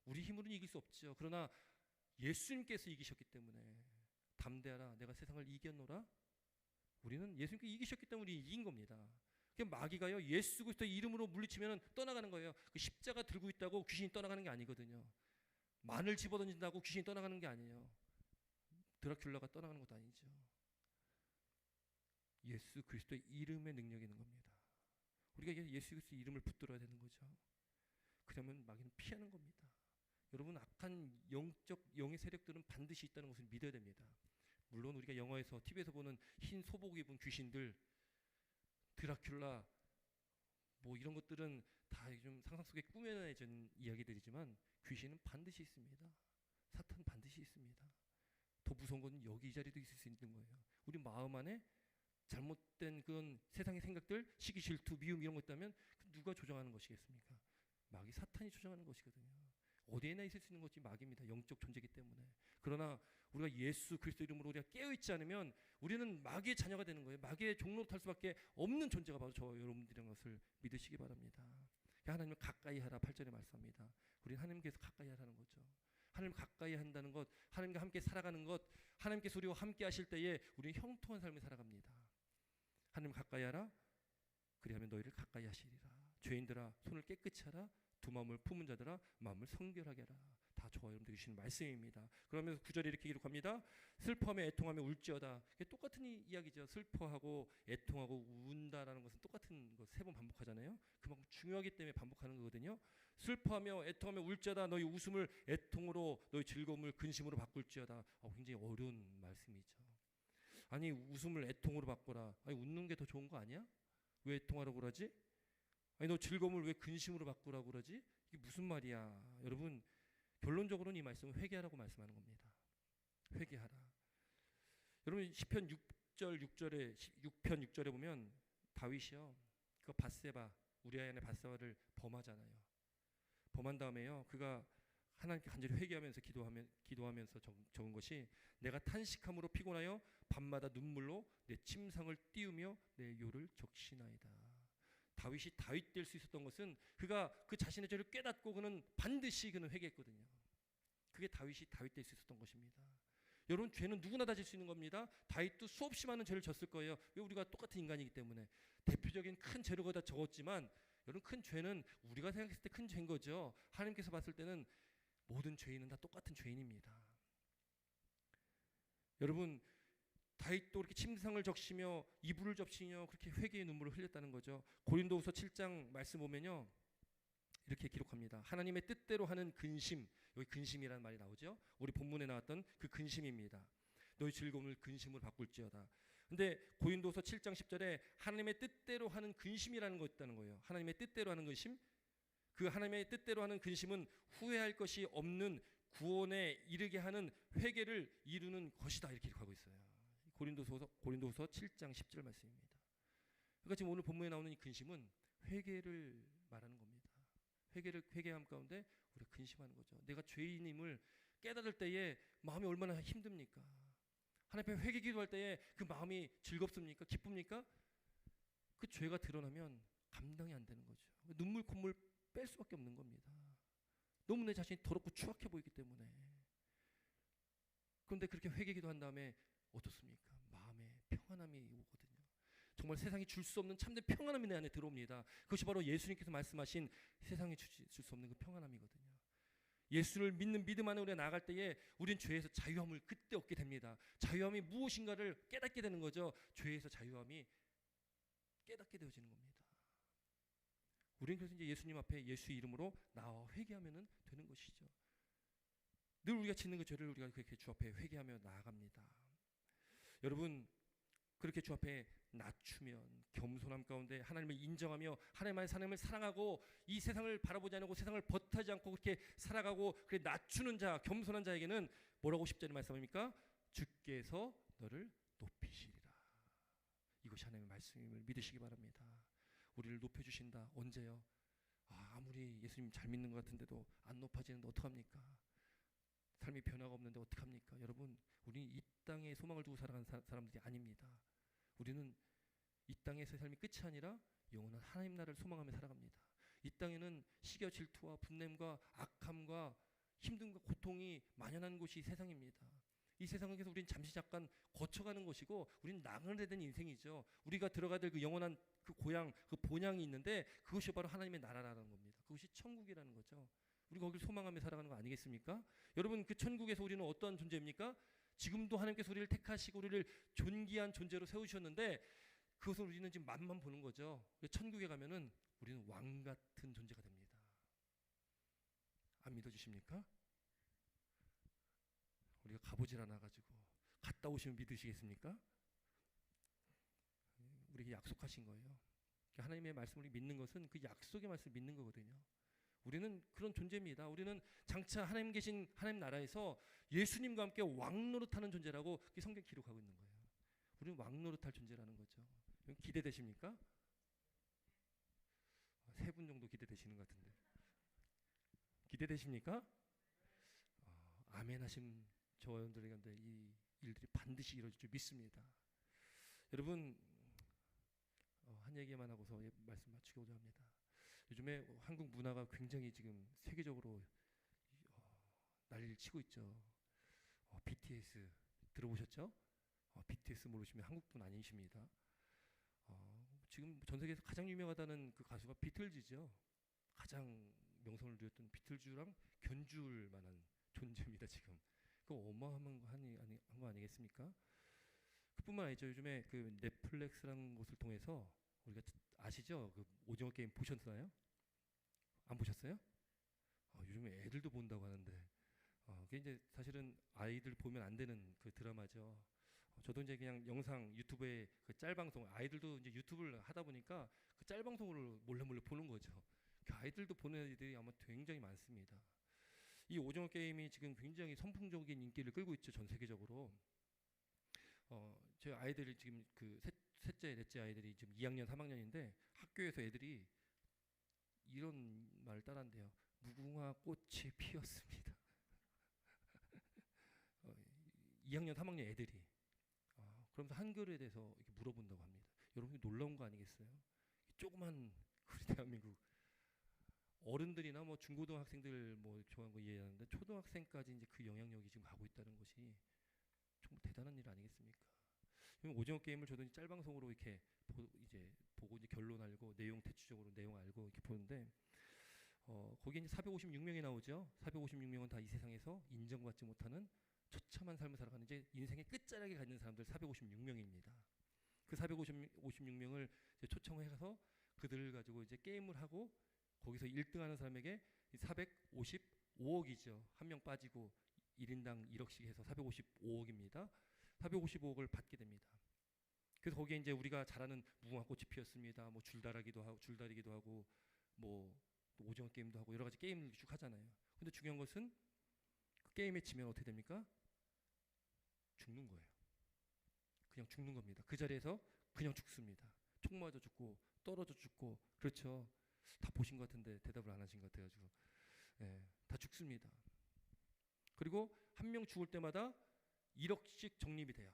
우리 힘으로는 이길 수 없죠. 그러나 예수님께서 이기셨기 때문에 담대하라 내가 세상을 이겼노라. 우리는 예수님께서 이기셨기 때문에 우리 이긴 겁니다. 마귀가요 예수 그리스도의 이름으로 물리치면 떠나가는 거예요. 그 십자가 들고 있다고 귀신이 떠나가는 게 아니거든요. 마늘 집어던진다고 귀신이 떠나가는 게 아니에요. 드라큘라가 떠나가는 것도 아니죠. 예수 그리스도의 이름의 능력이 있는 겁니다. 우리가 예수 그리스도의 이름을 붙들어야 되는 거죠. 그러면 마귀는 피하는 겁니다. 여러분 악한 영의 세력들은 반드시 있다는 것을 믿어야 됩니다. 물론 우리가 영화에서 TV에서 보는 흰 소복 입은 귀신들 드라큘라 뭐 이런 것들은 다 좀 상상 속에 꾸며내진 이야기들이지만 귀신은 반드시 있습니다. 사탄 반드시 있습니다. 더 무서운 건 여기 이 자리도 있을 수 있는 거예요. 우리 마음 안에 잘못된 그런 세상의 생각들, 시기, 질투, 미움 이런 것 있다면 누가 조정하는 것이겠습니까? 마귀 사탄이 조정하는 것이거든요. 어디에나 있을 수 있는 것이 마귀입니다. 영적 존재이기 때문에. 그러나 우리가 예수 그리스도 이름으로 우리가 깨어있지 않으면 우리는 마귀의 자녀가 되는 거예요. 마귀의 종로 탈 수밖에 없는 존재가 바로 저 여러분들인 것을 믿으시기 바랍니다. 하나님을 가까이 하라 8절에 말씀합니다. 우리는 하나님께서 가까이 하라는 거죠. 하나님 가까이 한다는 것, 하나님과 함께 살아가는 것, 하나님께서 우리와 함께 하실 때에 우리는 형통한 삶을 살아갑니다. 하나님 가까이 하라 그리하면 너희를 가까이 하시리라. 죄인들아 손을 깨끗이 하라. 두 마음을 품은 자들아 마음을 성결하게 하라. 다 저와 여러분들이 주시는 말씀입니다. 그러면서 9절에 이렇게 기록합니다. 슬퍼하며 애통하며 울지어다. 똑같은 이야기죠. 슬퍼하고 애통하고 운다라는 것은 똑같은 것 3번 반복하잖아요. 그만큼 중요하기 때문에 반복하는 거거든요. 슬퍼하며 애통하며 울지어다. 너희 웃음을 애통으로 너희 즐거움을 근심으로 바꿀지어다. 굉장히 어려운 말씀이죠. 아니 웃음을 애통으로 바꿔라. 아니 웃는 게 더 좋은 거 아니야? 왜 애통하라고 그러지? 아니 너 즐거움을 왜 근심으로 바꾸라고 그러지? 이게 무슨 말이야? 여러분 결론적으로는 이 말씀은 회개하라고 말씀하는 겁니다. 회개하라. 여러분 시편 6편 6절에 보면 다윗이요. 그 밧세바 우리아의 아내 밧세바를 범하잖아요. 범한 다음에요. 그가 하나님께 간절히 회개하면서 기도하면서 적은 것이 내가 탄식함으로 피곤하여 밤마다 눈물로 내 침상을 띄우며 내 요를 적시나이다. 다윗이 다윗 될 수 있었던 것은 그가 그 자신의 죄를 깨닫고 그는 반드시 그는 회개했거든요. 그게 다윗이 다윗 될 수 있었던 것입니다. 여러분, 죄는 누구나 다 질 수 있는 겁니다. 다윗도 수없이 많은 죄를 졌을 거예요. 왜? 우리가 똑같은 인간이기 때문에. 대표적인 큰 죄를 거다 적었지만 여러분, 큰 죄는 우리가 생각했을 때 큰 죄인 거죠. 하나님께서 봤을 때는 모든 죄인은 다 똑같은 죄인입니다. 여러분, 다윗도 그렇게 침상을 적시며 이불을 적시며 그렇게 회개의 눈물을 흘렸다는 거죠. 고린도후서 7장 말씀 보면요, 이렇게 기록합니다. 하나님의 뜻대로 하는 근심, 여기 근심이라는 말이 나오죠. 우리 본문에 나왔던 그 근심입니다. 너희 즐거움을 근심으로 바꿀지어다. 근데 고린도서 7장 10절에 하나님의 뜻대로 하는 근심이라는 거 있다는 거예요. 하나님의 뜻대로 하는 근심, 그 하나님의 뜻대로 하는 근심은 후회할 것이 없는 구원에 이르게 하는 회개를 이루는 것이다, 이렇게 기록하고 있어요. 고린도서 7장 10절 말씀입니다. 그러니까 지금 오늘 본문에 나오는 이 근심은 회개를 말하는 겁니다. 회개함 가운데 우리가 근심하는 거죠. 내가 죄인임을 깨달을 때에 마음이 얼마나 힘듭니까? 하나님 앞에 회개 기도할 때에 그 마음이 즐겁습니까? 기쁩니까? 그 죄가 드러나면 감당이 안 되는 거죠. 눈물 콧물 뺄 수밖에 없는 겁니다. 너무 내 자신이 더럽고 추악해 보이기 때문에. 그런데 그렇게 회개 기도한 다음에 어떻습니까? 마음에 평안함이 오거든요. 정말 세상이 줄 수 없는 참된 평안함이 내 안에 들어옵니다. 그것이 바로 예수님께서 말씀하신 세상이 줄 수 없는 그 평안함이거든요. 예수를 믿는 믿음 안에 우리가 나아갈 때에 우리는 죄에서 자유함을 그때 얻게 됩니다. 자유함이 무엇인가를 깨닫게 되는 거죠. 죄에서 자유함이 깨닫게 되어지는 겁니다. 우리는 그래서 이제 예수님 앞에 예수의 이름으로 나와 회개하면 되는 것이죠. 늘 우리가 짓는 그 죄를 우리가 그렇게 주 앞에 회개하며 나아갑니다. 여러분, 그렇게 주 앞에 낮추면 겸손함 가운데 하나님을 인정하며 하나님을 사랑하고 이 세상을 바라보지 않고 세상을 버타지 않고 그렇게 살아가고 그렇게 낮추는 자, 겸손한 자에게는 뭐라고 10절에 말씀합니까? 주께서 너를 높이시리라. 이것이 하나님의 말씀임을 믿으시기 바랍니다. 우리를 높여주신다. 언제요? 아무리 예수님 잘 믿는 것 같은데도 안 높아지는데 어떡합니까? 삶이 변화가 없는데 어떡합니까? 여러분, 우리는 이 땅에 소망을 두고 살아가는 사람들이 아닙니다. 우리는 이 땅에서의 삶이 끝이 아니라 영원한 하나님 나라를 소망하며 살아갑니다. 이 땅에는 시기와 질투와 분냄과 악함과 힘듦과 고통이 만연한 곳이 세상입니다. 이 세상을 계속 우리는 잠시 잠깐 거쳐가는 것이고 우리는 나그네에 된 인생이죠. 우리가 들어가야 될 그 영원한 그 고향, 그 본향이 있는데 그것이 바로 하나님의 나라라는 겁니다. 그것이 천국이라는 거죠. 우리가 거기를 소망하며 살아가는 거 아니겠습니까? 여러분, 그 천국에서 우리는 어떠한 존재입니까? 지금도 하나님께서 우리를 택하시고 우리를 존귀한 존재로 세우셨는데 그것을 우리는 지금 맛만 보는 거죠. 천국에 가면은 우리는 왕 같은 존재가 됩니다. 안 믿어지십니까? 우리가 가보질 않아가지고 갔다 오시면 믿으시겠습니까? 우리에게 약속하신 거예요. 하나님의 말씀을 믿는 것은 그 약속의 말씀을 믿는 거거든요. 우리는 그런 존재입니다. 우리는 장차 하나님 계신 하나님 나라에서 예수님과 함께 왕 노릇하는 존재라고 성경 기록하고 있는 거예요. 우리는 왕 노릇할 존재라는 거죠. 기대되십니까? 3분 정도 기대되시는 것 같은데. 기대되십니까? 아멘 하신 저와 여러분들에게 이 일들이 반드시 이루어질 줄 믿습니다. 여러분, 한 얘기만 하고서 말씀 마치고자 합니다. 요즘에 한국 문화가 굉장히 지금 세계적으로 난리를 치고 있죠. BTS 들어보셨죠? BTS 모르시면 한국분 아니십니다. 지금 전 세계에서 가장 유명하다는 그 가수가 비틀즈죠. 가장 명성을 누렸던 비틀즈랑 견줄 만한 존재입니다. 지금 그 어마어마한 거 아니겠습니까? 그뿐만 아니죠. 요즘에 그 넷플릭스라는 곳을 통해서 우리가 아시죠? 그 오징어 게임 보셨나요? 안 보셨어요? 요즘에 애들도 본다고 하는데 그게 이제 사실은 아이들 보면 안 되는 그 드라마죠. 저도 이제 그냥 영상 유튜브에 그 짤방송, 아이들도 이제 유튜브를 하다 보니까 그 짤방송을 몰래 보는 거죠. 그 아이들도 보는 애들이 아마 굉장히 많습니다. 이 오징어 게임이 지금 굉장히 선풍적인 인기를 끌고 있죠. 전 세계적으로. 제 아이들이 지금 그 셋째, 넷째 아이들이 지금 2학년, 3학년인데 학교에서 애들이 이런 말을 따라한대요. 무궁화 꽃이 피었습니다. 2학년, 3학년 애들이. 그러면서 한글에 대해서 이렇게 물어본다고 합니다. 여러분, 놀라운 거 아니겠어요? 조그만 우리 대한민국 어른들이나 뭐 중고등학생들 뭐 좋아하는 거 이해하는데 초등학생까지 이제 그 영향력이 지금 가고 있다는 것이 정말 대단한 일 아니겠습니까? 오징어 게임을 저도 이제 짤방송으로 이렇게 이제 보고 이제 결론 알고 내용 대충적으로 내용 알고 이렇게 보는데 거기에 이제 456명이 나오죠. 456명은 다 이 세상에서 인정받지 못하는 처참한 삶을 살아가는 이제 인생의 끝자락에 가 있는 사람들 456명입니다. 그 456명을 초청해서 그들을 가지고 이제 게임을 하고 거기서 1등하는 사람에게 455억이죠. 한 명 빠지고 1인당 1억씩 해서 455억입니다. 455억을 받게 됩니다. 그래서 거기에 이제 우리가 잘 아는 무궁화꽃이 피었습니다. 뭐 줄다리기도 하고 뭐 오징어 게임도 하고 여러 가지 게임을 쭉 하잖아요. 근데 중요한 것은 그 게임에 지면 어떻게 됩니까? 죽는 거예요. 그냥 죽는 겁니다. 그 자리에서 그냥 죽습니다. 총 맞아 죽고 떨어져 죽고 그렇죠. 다 보신 것 같은데 대답을 안 하신 것 같아가지고 다 죽습니다. 그리고 한 명 죽을 때마다 1억씩 적립이 돼요.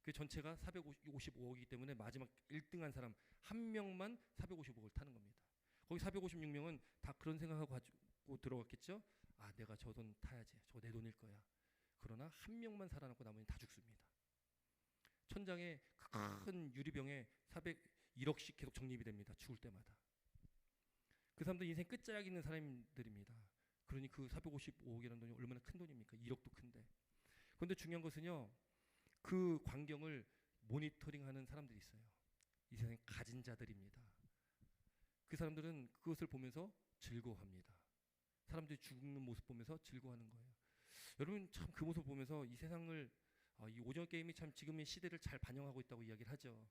그 전체가 455억이기 때문에 마지막 1등한 사람 한 명만 455억을 타는 겁니다. 거기 456명은 다 그런 생각하고 가지고 들어갔겠죠. 아, 내가 저 돈 타야지. 저거 내 돈일 거야. 그러나 한 명만 살아남고 나머지는 다 죽습니다. 천장에 큰 유리병에 1억씩 계속 적립이 됩니다. 죽을 때마다. 그 사람들 인생 끝자락에 있는 사람들입니다. 그러니 그 455억이라는 돈이 얼마나 큰 돈입니까? 1억도 큰데. 그런데 중요한 것은요. 그 광경을 모니터링하는 사람들이 있어요. 이 세상에 가진 자들입니다. 그 사람들은 그것을 보면서 즐거워합니다. 사람들이 죽는 모습 보면서 즐거워하는 거예요. 여러분 참 그 모습 보면서 이 세상을 이 오징어 게임이 참 지금의 시대를 잘 반영하고 있다고 이야기를 하죠.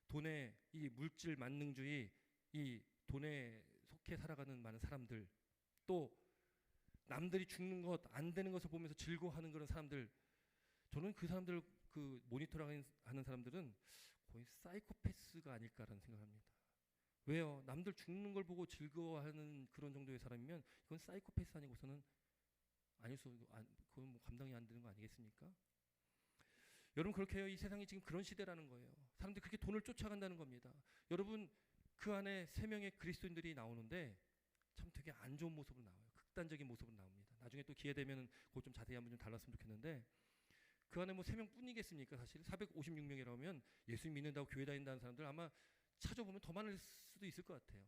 돈의 이 물질 만능주의, 이 돈에 속해 살아가는 많은 사람들, 또 남들이 죽는 것, 안 되는 것을 보면서 즐거워하는 그런 사람들, 저는 그 사람들 그 모니터링 하는 사람들은 거의 사이코패스가 아닐까라는 생각합니다. 왜요? 남들 죽는 걸 보고 즐거워하는 그런 정도의 사람이면 이건 사이코패스 아니고서는 아닐 수, 그건 뭐 감당이 안 되는 거 아니겠습니까? 여러분 그렇게 해요. 이 세상이 지금 그런 시대라는 거예요. 사람들이 그렇게 돈을 쫓아간다는 겁니다. 여러분 그 안에 3명의 그리스도인들이 나오는데 참 되게 안 좋은 모습으로 나와요. 극단적인 모습으로 나옵니다. 나중에 또 기회 되면 그거 좀 자세히 한번 좀 달랐으면 좋겠는데 그 안에 뭐 3명뿐이겠습니까? 사실 456명이라면 예수 믿는다고 교회 다닌다는 사람들 아마 찾아보면 더 많을 수도 있을 것 같아요.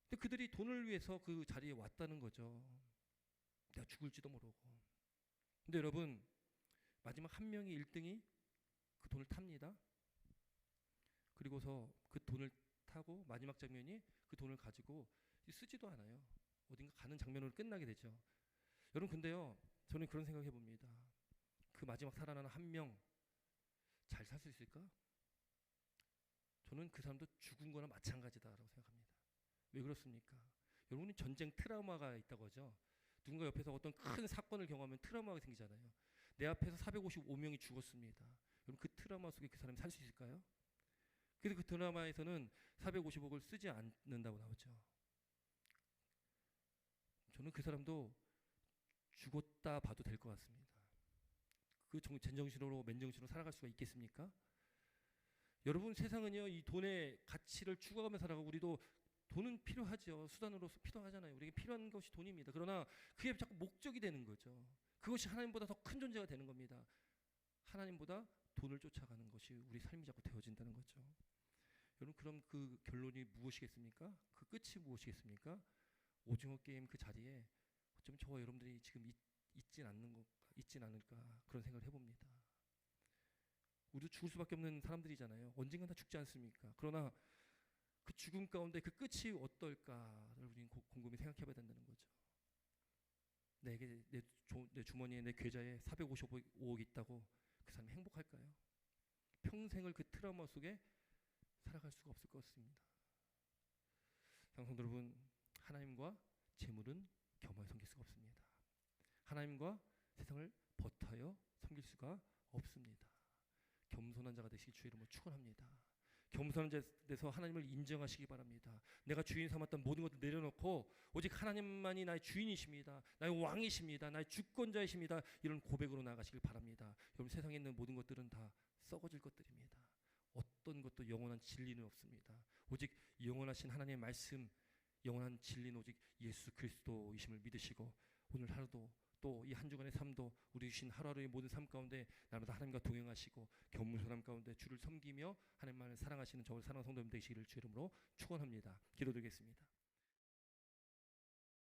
근데 그들이 돈을 위해서 그 자리에 왔다는 거죠. 내가 죽을지도 모르고. 근데 여러분 마지막 한 명이 1등이 그 돈을 탑니다. 그리고서 그 돈을 타고 마지막 장면이 그 돈을 가지고 쓰지도 않아요. 어딘가 가는 장면으로 끝나게 되죠. 여러분 근데요. 저는 그런 생각 해봅니다. 그 마지막 살아나는 한 명 잘 살 수 있을까? 저는 그 사람도 죽은 거나 마찬가지다라고 생각합니다. 왜 그렇습니까? 여러분이 전쟁 트라우마가 있다고 하죠. 누군가 옆에서 어떤 큰 사건을 경험하면 트라우마가 생기잖아요. 내 앞에서 455명이 죽었습니다. 여러분 그 트라우마 속에 그 사람이 살 수 있을까요? 그래서 그 드라마에서는 455억을 쓰지 않는다고 나오죠. 저는 그 사람도 죽었다 봐도 될 것 같습니다. 그 제정신으로 맨정신으로 살아갈 수가 있겠습니까? 여러분 세상은요 이 돈의 가치를 추구하며 살아가고 우리도 돈은 필요하죠. 수단으로서 필요하잖아요. 우리에게 필요한 것이 돈입니다. 그러나 그게 자꾸 목적이 되는 거죠. 그것이 하나님보다 더 큰 존재가 되는 겁니다. 하나님보다 돈을 쫓아가는 것이 우리 삶이 자꾸 되어진다는 거죠. 여러분 그럼 그 결론이 무엇이겠습니까? 그 끝이 무엇이겠습니까? 오징어 게임 그 자리에 어쩌면 저와 여러분들이 지금 있진 않을까 그런 생각을 해봅니다. 우리도 죽을 수밖에 없는 사람들이잖아요. 언젠간 다 죽지 않습니까? 그러나 그 죽음 가운데 그 끝이 어떨까를 우리는 곰곰이 생각해봐야 된다는 거죠. 내게 내 주머니에 내 계좌에 455억이 있다고 그 사람이 행복할까요? 평생을 그 트라우마 속에 살아갈 수가 없을 것 같습니다. 성도 여러분, 하나님과 재물은 겸하여 섬길 수가 없습니다. 하나님과 세상을 버타여 섬길 수가 없습니다. 겸손한 자가 되시길 주의 이름으로 축원합니다. 겸손한 자 돼서 하나님을 인정하시기 바랍니다. 내가 주인 삼았던 모든 것을 내려놓고 오직 하나님만이 나의 주인이십니다. 나의 왕이십니다. 나의 주권자이십니다. 이런 고백으로 나아가시길 바랍니다. 여러분 세상에 있는 모든 것들은 다 썩어질 것들입니다. 어떤 것도 영원한 진리는 없습니다. 오직 영원하신 하나님의 말씀, 영원한 진리는 오직 예수 그리스도이심을 믿으시고 오늘 하루도 또 이 한 주간의 삶도 우리 주신 하루하루의 모든 삶 가운데 날마다 하나님과 동행하시고 겸손함 가운데 주를 섬기며 하나님만을 사랑하시는 저를 사랑하는 성도님 되시기를 주 이름으로 축원합니다. 기도드리겠습니다.